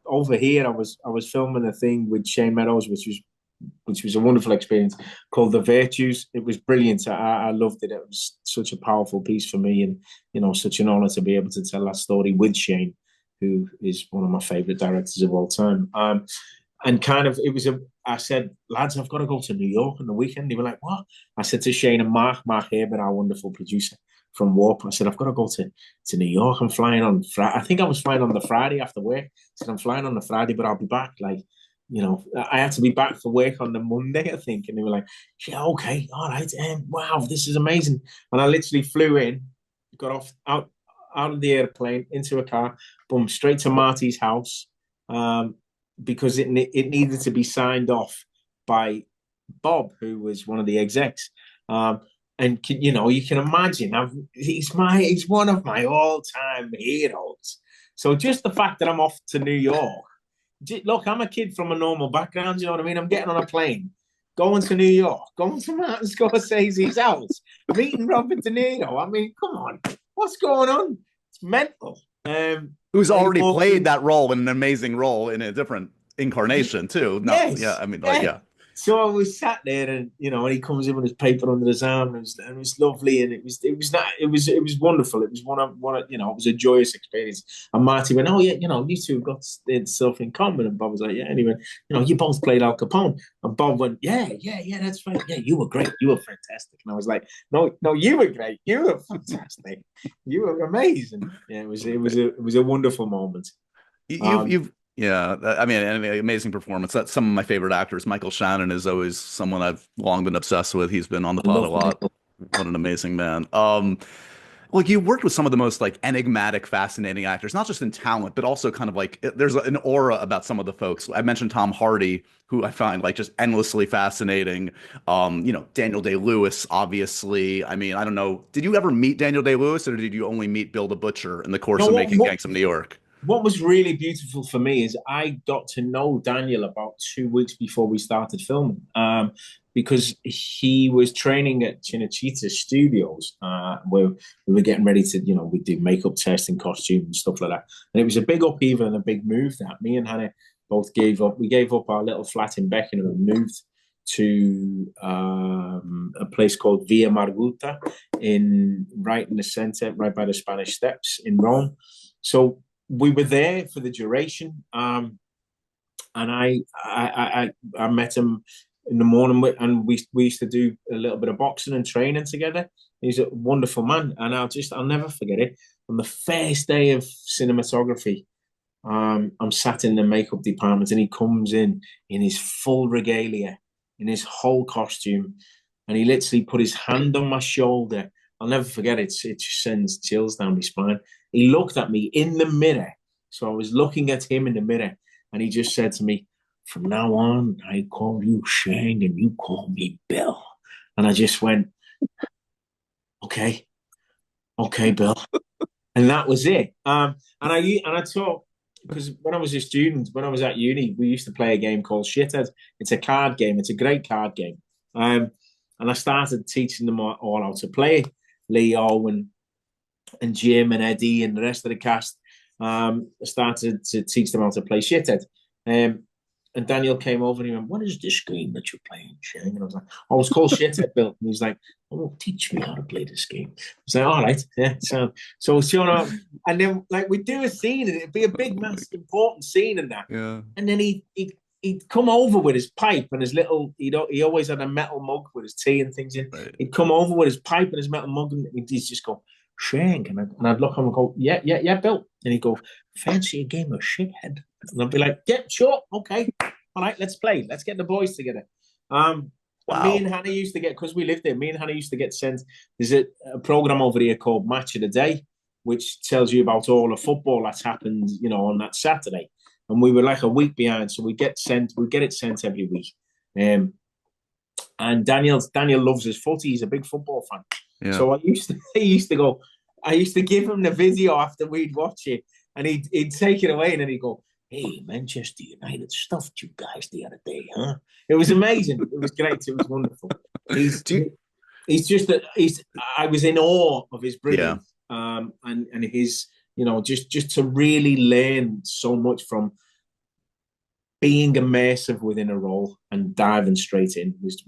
over here. I was filming a thing with Shane Meadows, which was a wonderful experience, called The Virtues. It was brilliant. I loved it. It was such a powerful piece for me, and such an honor to be able to tell that story with Shane, who is one of my favorite directors of all time. And kind of, I said, lads, I've got to go to New York on the weekend. They were like, what? I said to Shane and Mark Haber, our wonderful producer from Warp, I said, I've got to go to New York. I'm flying on Friday. I think I was flying on the Friday after work. I said, I'm flying on the Friday, but I'll be back. I had to be back for work on the Monday, I think. And they were like, yeah, okay, all right. Wow, this is amazing. And I literally flew in, got off out of the airplane, into a car, boom, straight to Marty's house. Because it needed to be signed off by Bob, who was one of the execs. And you can imagine, he's one of my all-time heroes. So just the fact that I'm off to New York, look, I'm a kid from a normal background, you know what I mean? I'm getting on a plane, going to New York, going to Martin Scorsese's house, meeting Robert De Niro. I mean, come on, what's going on? It's mental. Who's already played that role in an amazing role in a different incarnation too. No, yes. Yeah, I mean, yeah. So I was sat there, and and he comes in with his paper under his arm, and it was lovely, and it was wonderful. It was it was a joyous experience. And Marty went, oh yeah, you two have got stuff in common, and Bob was like, yeah. And he went, you both played Al Capone, and Bob went, yeah, that's right, yeah, you were great, you were fantastic, and I was like, no, you were great, you were fantastic, you were amazing. Yeah, it was a wonderful moment. Yeah, I mean, amazing performance. That's some of my favorite actors. Michael Shannon is always someone I've long been obsessed with. He's been on the pod a lot. What an amazing man. Look, you worked with some of the most enigmatic, fascinating actors, not just in talent, but also kind of there's an aura about some of the folks. I mentioned Tom Hardy, who I find just endlessly fascinating. Daniel Day-Lewis, obviously. I mean, I don't know. Did you ever meet Daniel Day-Lewis, or did you only meet Bill the Butcher in the course of making Gangs of New York? What was really beautiful for me is I got to know Daniel about 2 weeks before we started filming, because he was training at Cinecittà Studios, where we were getting ready to, we do makeup testing, costume and stuff like that. And it was a big upheaval and a big move that me and Hannah both gave up. We gave up our little flat in Beckenham and moved to a place called Via Margutta right in the center, right by the Spanish Steps in Rome. So we were there for the duration, and I met him in the morning, and we used to do a little bit of boxing and training together. He's a wonderful man, and I'll never forget it. On the first day of cinematography, I'm sat in the makeup department, and he comes in his full regalia, in his whole costume, and he literally put his hand on my shoulder. I'll never forget it. It just sends chills down my spine. He looked at me in the mirror. So I was looking at him in the mirror, and he just said to me, from now on, I call you Shang and you call me Bill. And I just went, okay, Bill. And that was it. And I taught, because when I was a student, when I was at uni, we used to play a game called Shithead. It's a card game. It's a great card game. And I started teaching them all how to play. Leo and Jim and Eddie and the rest of the cast started to teach them how to play Shithead. And Daniel came over and he went, what is this game that you're playing, Shane? And I was like, oh, it's called Shithead, Bill. And he's like, oh, teach me how to play this game. I was like, all right. Yeah. So showing up. And then we'd do a scene, and it'd be a big, massive, important scene in that. Yeah. And then he'd come over with his pipe and his little, he always had a metal mug with his tea and things in. Right. He'd come over with his pipe and his metal mug, and he'd just go, Shank. And I'd look at him and go, yeah, Bill. And he'd go, fancy a game of Shithead? And I'd be like, yeah, sure, okay. All right, let's play. Let's get the boys together. And And me Wow. and Hannah used to get, because we lived there, me and Hannah used to get sent, there's a program over here called Match of the Day, which tells you about all the football that's happened, on that Saturday. And we were like a week behind, so we get it sent every week. And Daniel loves his footy. He's a big football fan. Yeah. So I used to give him the video after we'd watch it, and he'd take it away, and then he'd go, "Hey, Manchester United stuffed you guys the other day, huh?" It was amazing. It was great. It was wonderful. I was in awe of his brilliance, and his, just to really learn so much from being immersive within a role and diving straight in was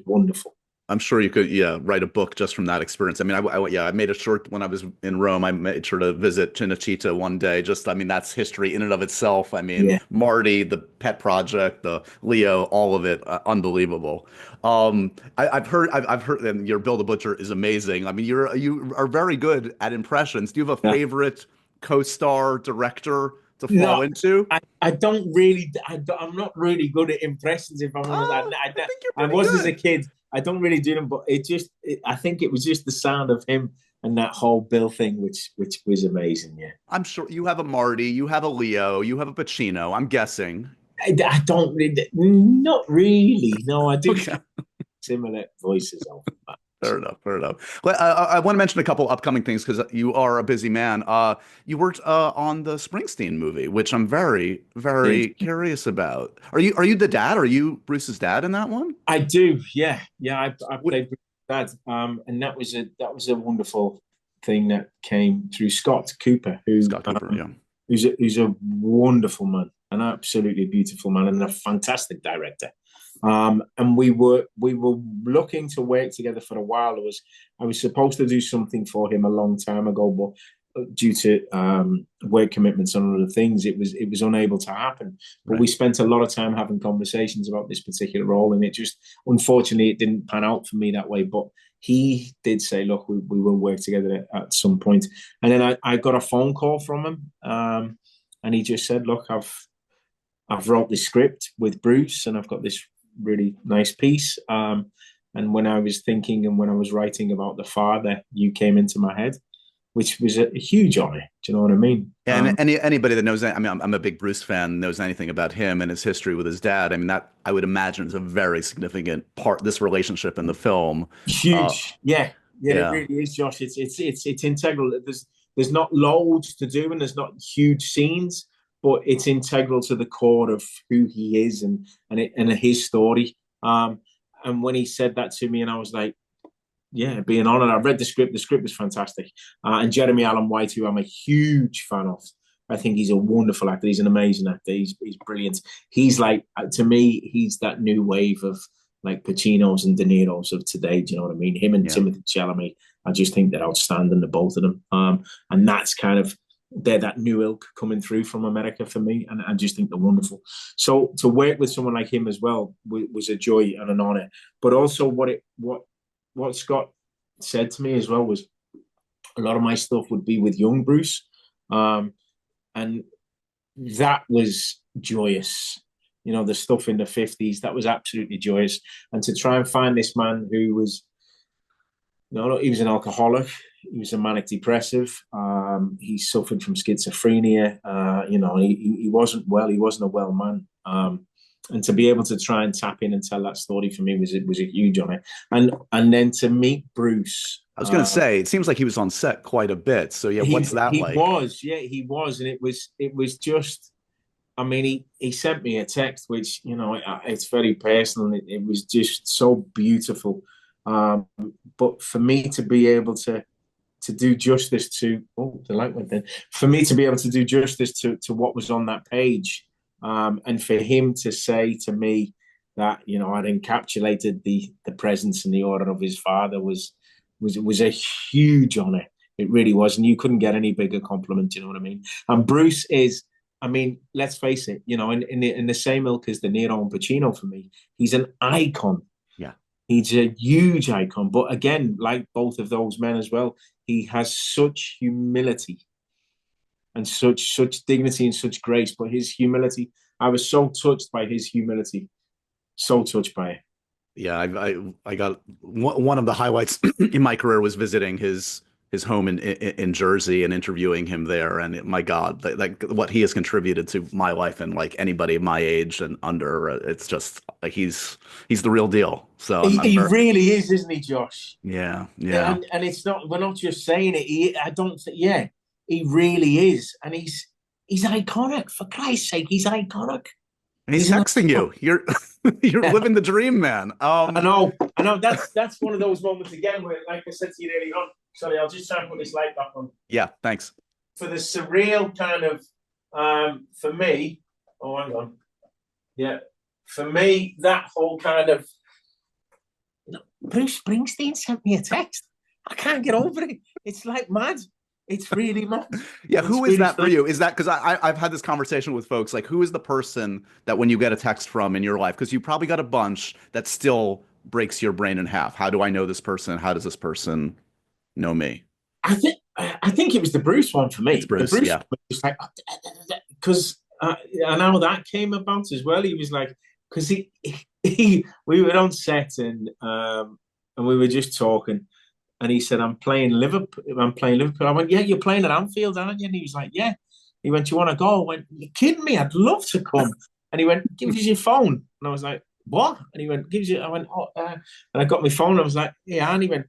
wonderful. I'm sure you could, write a book just from that experience. I mean, I made a short when I was in Rome. I made sure to visit Cinecittà one day. That's history in and of itself. I mean, Marty, the Pet Project, the Leo, all of it, unbelievable. I've heard, and your Bill the Butcher is amazing. I mean, you are very good at impressions. Do you have a favorite co-star director to fall into? I don't really. I'm not really good at impressions. If I'm honest, I was good as a kid. I don't really do them, but I think it was just the sound of him and that whole Bill thing, which was amazing. Yeah, I'm sure you have a Marty, you have a Leo, you have a Pacino. I'm guessing. I don't really, not really. No, I do similar voices. Fair enough. Well, I want to mention a couple upcoming things because you are a busy man. You worked on the Springsteen movie, which I'm very, very curious about. Are you the dad? Are you Bruce's dad in that one? I do. Yeah. I played Bruce's dad, and that was a wonderful thing that came through Scott Cooper, who's a wonderful man, an absolutely beautiful man, and a fantastic director. And we were looking to work together for a while. I was supposed to do something for him a long time ago, but due to work commitments and other things, it was unable to happen. But we spent a lot of time having conversations about this particular role, and it just, unfortunately, it didn't pan out for me that way. But he did say, "Look, we will work together at some point." And then I got a phone call from him, and he just said, "Look, I've wrote this script with Bruce, and I've got this really nice piece." And when I was thinking and when I was writing about the father, you came into my head, which was a huge honor. Do you know what I mean? And anybody that knows, I mean, I'm a big Bruce fan, knows anything about him and his history with his dad. I mean, that I would imagine is a very significant part, this relationship in the film. Huge. It really is, Josh. It's integral. There's not loads to do and there's not huge scenes, but it's integral to the core of who he is and his story. And when he said that to me, and I was like, yeah, being honored. I read the script. The script was fantastic. And Jeremy Allen White, who I'm a huge fan of, I think he's a wonderful actor. He's an amazing actor. He's brilliant. He's like, to me, he's that new wave of like Pacino's and DeNiro's of today. Do you know what I mean? Him and Timothée Chalamet, I just think they're outstanding, the both of them. And that's kind of, they're that new ilk coming through from America for me, and I just think they're wonderful. So to work with someone like him as well was a joy and an honor. But also what Scott said to me as well was a lot of my stuff would be with young Bruce, and that was joyous. The stuff in the 50s, that was absolutely joyous. And to try and find this man who was, he was an alcoholic. He was a manic depressive. He suffered from schizophrenia. He wasn't well. He wasn't a well man. And to be able to try and tap in and tell that story for me was a huge honor. And then to meet Bruce. I was going to say, it seems like he was on set quite a bit. So what's that like? He was, and it was just. I mean, he sent me a text, which it's very personal. It was just so beautiful. But for me to be able to do justice to the light went in. For me to be able to do justice to what was on that page, and for him to say to me that I'd encapsulated the presence and the order of his father was a huge honor. It really was, and you couldn't get any bigger compliment. You know what I mean? And Bruce is. I mean, let's face it. In the same ilk as DeNiro and Pacino for me, he's an icon. He's a huge icon. But again, like both of those men as well, he has such humility and such dignity and such grace. But his humility, I was so touched by his humility. So touched by it. Yeah, I got one of the highlights in my career was visiting his home in Jersey and interviewing him there. And my God, like what he has contributed to my life and like anybody my age and under, it's just like he's the real deal. So I'm He very, really is, isn't he, Josh? yeah, yeah. And it's not. We're not just saying it. I don't. Yeah, he really is, and he's iconic. For Christ's sake, he's iconic. And he's He's an texting you. You're you're living the dream, man. I know, I know. That's one of those moments again where, like I said to you earlier on. Sorry, I'll just try and put this light back on. Yeah, thanks. For the surreal kind of, for me. Oh, hang on. Yeah, for me, that whole kind of. Bruce Springsteen sent me a text. I can't get over it. It's like mad. It's really mad. Yeah, It's who is really that for strange. you? Is that because I've had this conversation with folks like who is the person that when you get a text from in your life, because you probably got a bunch that still breaks your brain in half. How do I know this person? How does this person know me? I think it was the Bruce one for It's me. The Bruce. Bruce Yeah. one was like because and how that came about as well. He was like because he we were on set and we were just talking. And he said, I'm playing Liverpool. I went, yeah, you're playing at Anfield, aren't you? And he was like, yeah. He went, you want to go? I went, you're kidding me? I'd love to come. And he went, give us your phone. And I was like, what? And he went, gives you. I went, oh, and I got my phone. And I was like, yeah. And he went,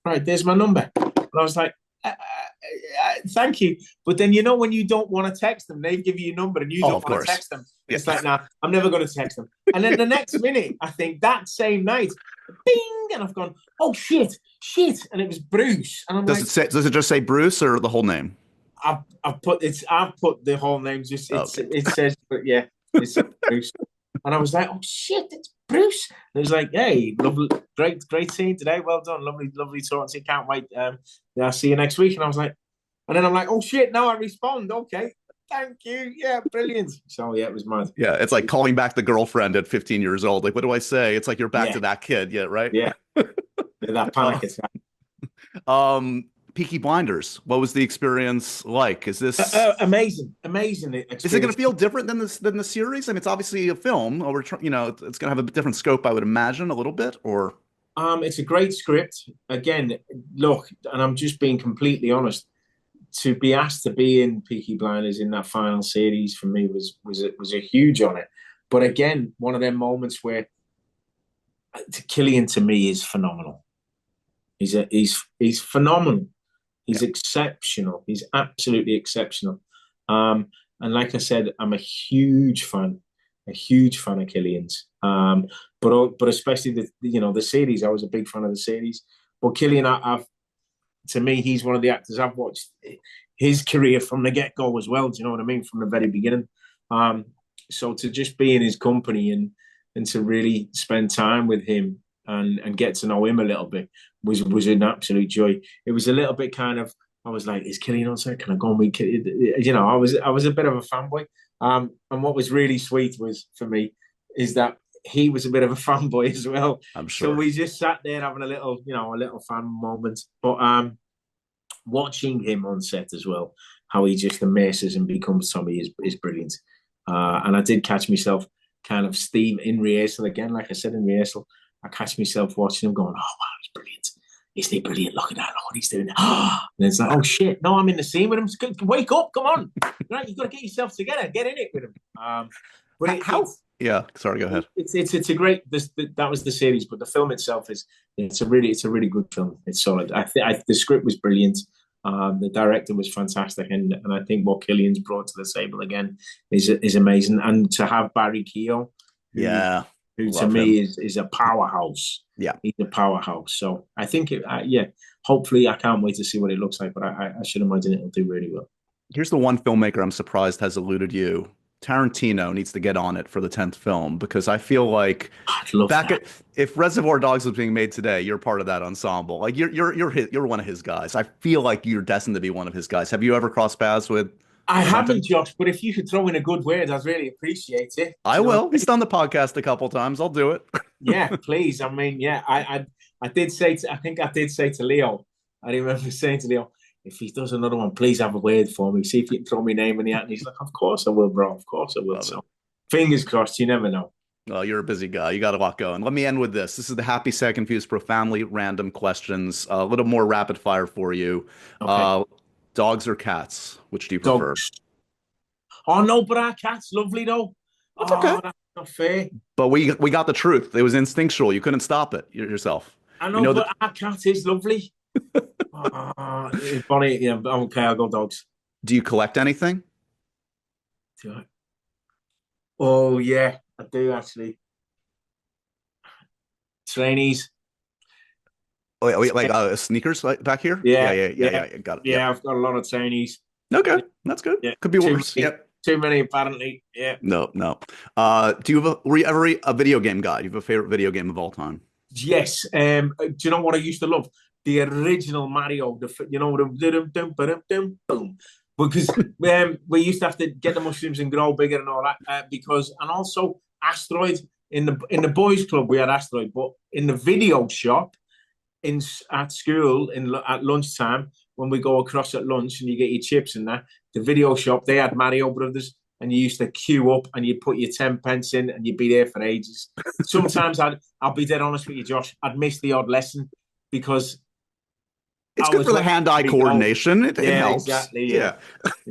right, there's my number. And I was like, thank you. But then, when you don't want to text them, they give you your number and you Oh, don't of want to course. text them. Yeah. It's like, nah, I'm never going to text them. And then the next minute, I think that same night, bing, and I've gone, oh, shit. And it was Bruce. And I'm Does it just say Bruce or the whole name? I've put the whole name, just Okay. it says, but yeah, it's Bruce. And I was like, oh shit, it's Bruce. And it was like, hey, lovely, great scene today. Well done. Lovely talking to you. Can't wait. I'll see you next week. And I was like, and then I'm like, oh shit, now I respond. Okay. Thank you. Yeah, brilliant. So yeah, it was mad. Yeah, it's like calling back the girlfriend at 15 years old. Like, what do I say? It's like you're back Yeah. to that kid. Yeah, right? Yeah. That panic attack. Peaky Blinders. What was the experience like? Is this Amazing experience. is it going to feel different than the series? I mean, it's obviously a film. Or it's going to have a different scope, I would imagine, a little bit. Or It's a great script. Again, look, and I'm just being completely honest. To be asked to be in Peaky Blinders in that final series for me was a huge honor. But again, one of them moments where Killian to me is phenomenal. He's phenomenal. He's exceptional. He's absolutely exceptional. And like I said, I'm a huge fan of Killian's. But especially the series. I was a big fan of the series. But Killian, to me, he's one of the actors I've watched his career from the get-go as well. Do you know what I mean? From the very beginning. So to just be in his company and to really spend time with him and get to know him a little bit was an absolute joy. It was a little bit kind of, I was like, is Killian on set? Can I go and meet Killian? I was a bit of a fanboy. And what was really sweet was for me is that he was a bit of a fanboy as well. I'm sure. So we just sat there having a little fan moment. But watching him on set as well, how he just immerses and becomes Tommy is brilliant. And I did catch myself kind of Steve in rehearsal again, like I said in rehearsal. I catch myself watching him going, oh wow, he's brilliant. Isn't he brilliant? Look at that, look what he's doing. And it's like, oh shit, no, I'm in the scene with him. Wake up, come on. Right, you've got to get yourself together, get in it with him. Yeah, sorry, go ahead. It's a great. That was the series, but the film itself it's a really good film. It's solid. The script was brilliant. The director was fantastic, and I think what Killian's brought to the table again is amazing. And to have Barry Keogh, who to me is a powerhouse. Yeah, he's a powerhouse. So I think hopefully I can't wait to see what it looks like, but I should imagine it'll do really well. Here's the one filmmaker I'm surprised has eluded you. Tarantino needs to get on it for the 10th film, because I feel like if Reservoir Dogs was being made today, you're part of that ensemble. Like you're one of his guys. I feel like you're destined to be one of his guys. Have you ever crossed paths with? I haven't, Josh, but if you could throw in a good word, I'd really appreciate it. I will. He's done the podcast a couple times. I'll do it. Yeah, please. I mean, yeah, I did say to Leo, I remember saying to Leo, if he does another one, please have a word for me. See if you can throw my name in the hat. And he's like, of course I will, bro. Of course I will. So fingers crossed. You never know. Oh, you're a busy guy. You got a lot going. Let me end with this. This is the Happy, Sad, Confused, profoundly random questions. A little more rapid fire for you. Okay. Uh, Dogs or cats? Which do you prefer? Dogs. Oh no, but our cat's lovely though. That's okay. Oh, that's not fair. But we got the truth. It was instinctual. You couldn't stop it yourself. I We know, know but that. our cat is lovely. Bonnie, yeah, okay, I'll go dogs. Do you collect anything? Oh yeah, I do actually. Trainees. Oh, wait, like sneakers back here? Yeah, Yeah, yeah, yeah, yeah, yeah. Got it. yeah. Yep. I've got a lot of trainees. Okay, that's good. Yeah, Could be too worse. many, Yep. too many apparently. Yeah. No, no. Do you have were you ever a video game guy? You have a favorite video game of all time? Yes. Do you know what I used to love? The original Mario. Boom. Because we used to have to get the mushrooms and grow bigger and all that. And also Asteroid in the boys' club we had Asteroid, but in the video shop at school at lunchtime when we go across at lunch and you get your chips and that, the video shop they had Mario Brothers and you used to queue up and you put your 10 pence in and you'd be there for ages. Sometimes I'll be dead honest with you, Josh, I'd miss the odd lesson because It's I good was for the hand-eye coordination. It yeah, helps. exactly. Yeah.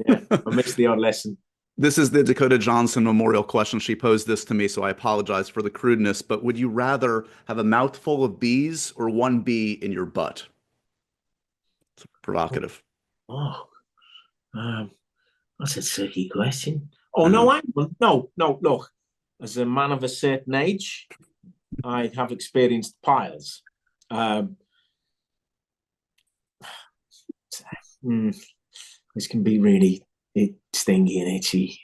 Yeah. I missed the odd lesson. This is the Dakota Johnson Memorial question. She posed this to me, so I apologize for the crudeness. But would you rather have a mouthful of bees or one bee in your butt? It's provocative. Oh, um, that's a tricky question. Oh Uh, no, no. Look, as a man of a certain age, I have experienced piles. Um, this can be really stingy and itchy.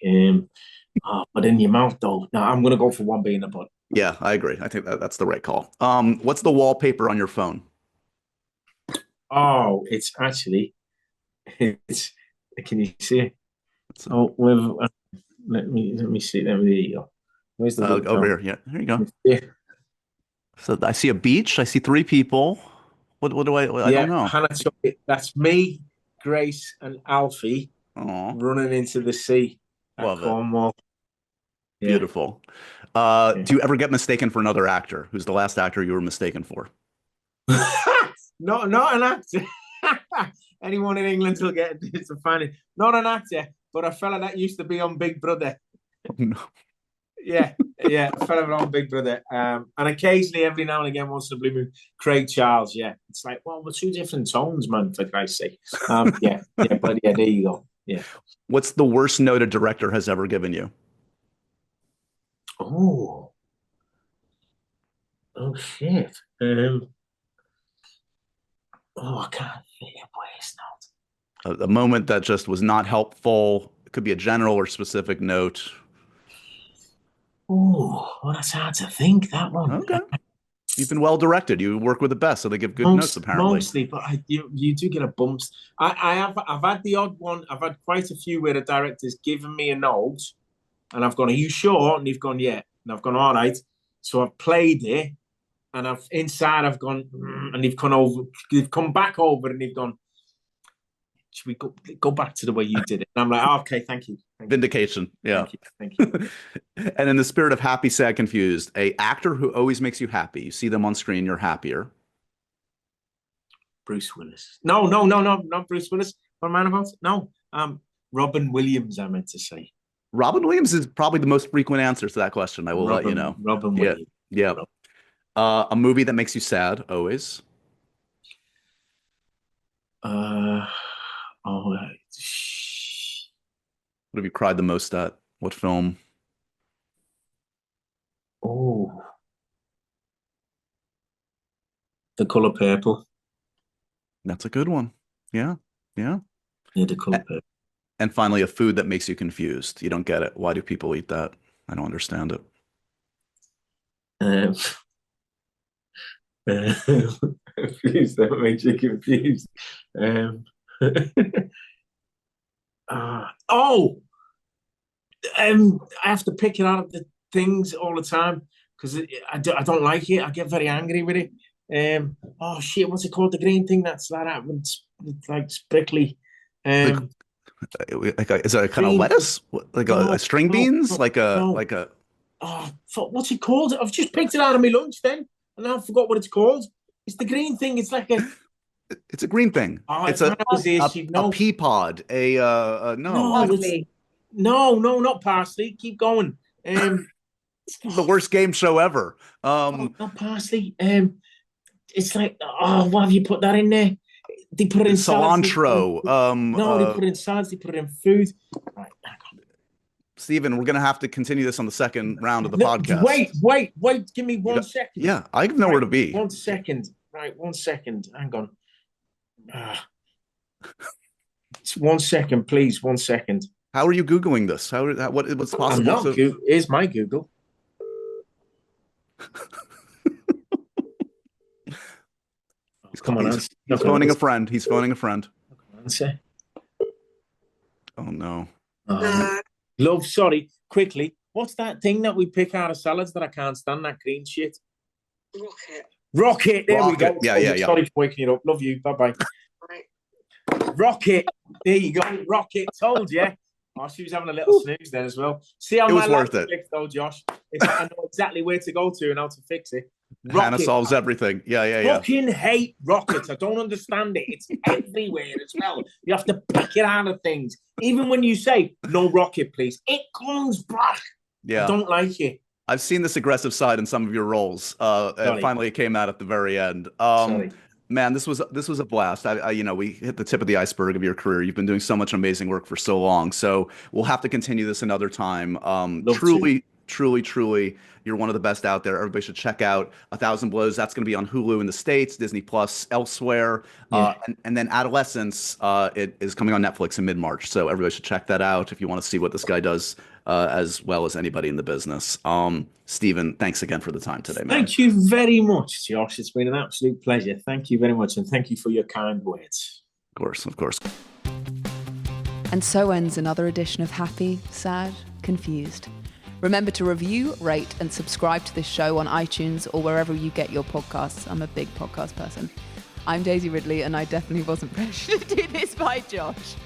But in your mouth, though, no, I'm going to go for one bee in the butt. yeah, I agree. I think that's the right call. What's the wallpaper on your phone? Oh, it's actually, it's. Can you see it? It's, Oh, let me see. There you go. Where's the over here. Yeah, there you go. Yeah, So I see a beach. I see three people. What do I don't yeah. know. Hannah, that's me, Grace, and Alfie Oh, running into the sea at love it. Cornwall. Yeah, Beautiful. yeah. Do you ever get mistaken for another actor? Who's the last actor you were mistaken for? Not an actor. Anyone in England will get it to find it. Not an actor, but a fella that used to be on Big Brother. No. Yeah, yeah, a fella on Big Brother. And occasionally, every now and again, once in a blue moon, Craig Charles. Yeah, it's like, well, we're two different tones, man. For Christ's sake. Yeah, but yeah, there you go. Yeah. What's the worst note a director has ever given you? Oh, oh shit. I can't think of worst note. A moment that just was not helpful. It could be a general or specific note. Oh, well, that's hard to think, that one. Okay. You've been well directed. You work with the best, so they give good notes, apparently. Mostly, but you do get a bumps. I've had the odd one. I've had quite a few where the director's given me a note, and I've gone, "Are you sure?" And they've gone, "Yeah," and I've gone, "All right." So I've played it, and I've gone, and they've come back over, and they've gone, should we go back to the way you did it? And I'm like, oh, okay, thank you. Vindication. Yeah. Thank you. And in the spirit of happy, sad, confused, a actor who always makes you happy. You see them on screen, you're happier. Bruce Willis. No, not Bruce Willis. What am I about? No, Robin Williams, I meant to say. Robin Williams is probably the most frequent answer to that question. I will let you know. Robin Williams. Yeah. A movie that makes you sad, always. What have you cried the most at? What film? Oh, The Color Purple. That's a good one. Yeah. Yeah, The Color Purple. And finally, a food that makes you confused. You don't get it. Why do people eat that? I don't understand it. Confused, that makes you confused. I have to pick it out of the things all the time because I don't like it. I get very angry with it. Oh shit, what's it called? The green thing that's like that. It's like prickly. Is it a kind of lettuce? Like a string beans? Like a what's it called? I've just picked it out of my lunch then, and now I forgot what it's called. It's the green thing. It's like a... It's a green thing. It's a pea pod. No, not parsley. Keep going. The worst game show ever. Not parsley. It's like, why have you put that in there? They put it in cilantro. They put it in salads. They put it in food. Right, hang on. Stephen, we're gonna have to continue this on the second round of the podcast. Wait. Give me 1 second. Yeah, I know where to be. 1 second. Right, 1 second. Hang on. 1 second, please. 1 second. How are you Googling this? What's possible? Here's my Google. He's phoning a friend. He's phoning a friend. Answer. Oh no. Love, sorry. Quickly, what's that thing that we pick out of salads that I can't stand? That green shit. Rocket. There we go. Yeah. Sorry for waking you up. Love you. Bye. Rocket. There you go. Rocket. Told you. Oh, she was having a little snooze then as well. See how it was worth it, though, Josh. I know exactly where to go to and how to fix it. Rocket. Hannah solves everything. Yeah. Fucking hate rockets. I don't understand it. It's everywhere as well. You have to pick it out of things. Even when you say no rocket, please, it comes back. Yeah, I don't like it. I've seen this aggressive side in some of your roles. And finally, it came out at the very end. Man, this was a blast. We hit the tip of the iceberg of your career. You've been doing so much amazing work for so long. So we'll have to continue this another time. Truly, you're one of the best out there. Everybody should check out 1,000 Blows. That's going to be on Hulu in the States, Disney Plus elsewhere. And then Adolescence, it is coming on Netflix in mid-March. So everybody should check that out if you want to see what this guy does as well as anybody in the business. Stephen, thanks again for the time today, man. Thank you very much, Josh. It's been an absolute pleasure. Thank you very much. And thank you for your kind words. Of course. And so ends another edition of Happy, Sad, Confused. Remember to review, rate, and subscribe to this show on iTunes or wherever you get your podcasts. I'm a big podcast person. I'm Daisy Ridley, and I definitely wasn't pressured to do this by Josh.